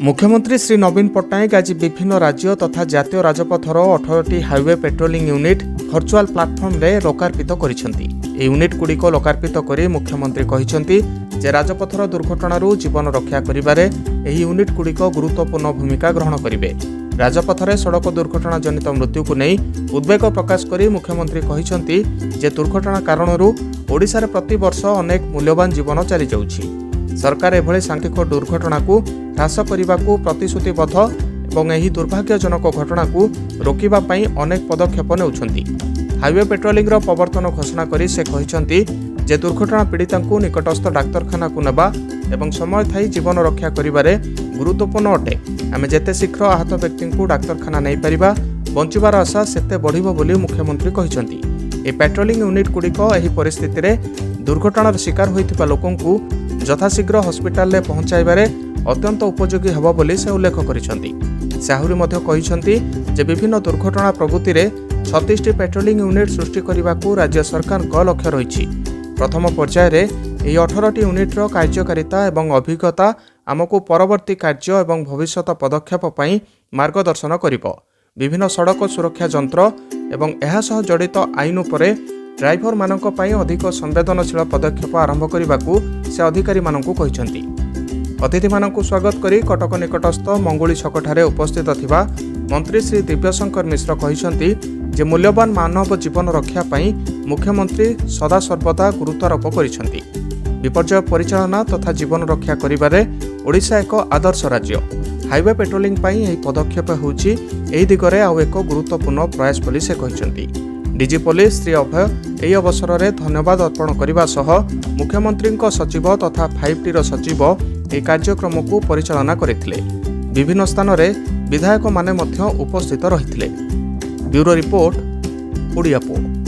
मुख्यमंत्री श्री नवीन पट्टनायक आज विभिन्न राज्य तथा जातीय राजपथर 18टी highway patrolling unit virtual platform रे लोकार्पित करिसेंती। ए यूनिट गुड़िक लोकार्पित करी मुख्यमंत्री कहिसेंती जे राजपथर दुर्घटनारू जीवन रक्षा करिबारे एही यूनिट गुड़िक गुरुत्वपूर्ण भूमिका ग्रहण करिवे। राजपथरे सड़क दुर्घटना जनित मृत्यु को नहीं उद्वेग प्रकाश करी मुख्यमंत्री कहिसेंती जे दुर्घटना कारणरू ओडिशारे प्रति वर्ष अनेक मूल्यवान जीवन चली जाउछि। सरकार एभली सांख्यिक दुर्घटना को ह्रास करने को प्रतिश्रुतिबद्ध और यह दुर्भाग्यजनक घटना को रोकवा अनेक पदक्षेप नेउछंती। हाईवे पेट्रोलिंग प्रवर्तन घोषणा करी से कहिसेंती जे दुर्घटना पीड़िता को निकटस्थ डाक्तरखाना को नेबा एवं समय थाई जीवन रक्षा करिबारे गुरुत्वपूर्ण अटे। आमे जेते शीघ्र आहत व्यक्ति को डाक्तरखाना नहीं पारिबा बंचिबार आशा सेते बढ़िबो बोली मुख्यमंत्री कहिसेंती। ए पेट्रोलिंग यूनिट गुड़िक एही परिस्थिति रे दुर्घटनार शिकार होइथिबा लोकन को यथाशीघ्र हस्पिटाल पहुंचाइबारे अत्यंत उपयोगी हेबो बोली से उल्लेख करिसेंती। से आहुरी मध्य कहिसेंती जे विभिन्न दुर्घटना प्रवृत्ति रे 36टी पेट्रोलिंग यूनिट सृष्टि करने राज्य सरकार लक्ष्य रही। प्रथम पर्याय रे एही 18टी यूनिट्र कार्यकारिता एवं अभिज्ञता आमको परवर्ती कार्य एवं भविष्यत पदक्षेप पई मार्गदर्शन करिबो। विभिन्न सड़क सुरक्षा यंत्र एवं एहा सह जड़ित आईन उपरे ड्राइवर मानक पई अधिक संवेदनशील पदक्षेप आरंभ करने से अधिकारी मानकु कहिसेंती। अतिथि मानकु स्वागत करी कटक निकटस्थ मंगुली छकठारे उपस्थित थिबा मंत्री श्री दिव्यशंकर मिश्र कहिसेंती जे मूल्यवान मानव जीवन रक्षा पई मुख्यमंत्री सदा सर्वदा गुरुत्वारोप करिसेंती। विपर्यय परिचालना तथा जीवन रक्षा करिबारे ओडिशा एक आदर्श राज्य। हाईवे पेट्रोलिंग पई एही पदक्षेप होउछि एही दिगरे आउ एक गुरुत्वपूर्ण प्रयास बोली से कहिसेंती। डीजी पुलिस श्री अभय एही अवसर में धन्यवाद अर्पण करने सह मुख्यमंत्री सचिव तथा 5T सचिव यह कार्यक्रम को परिचालना करथिले। विभिन्न स्थान में विधायक माने मध्य उपस्थित रहिथिले। Bureau report Odia post.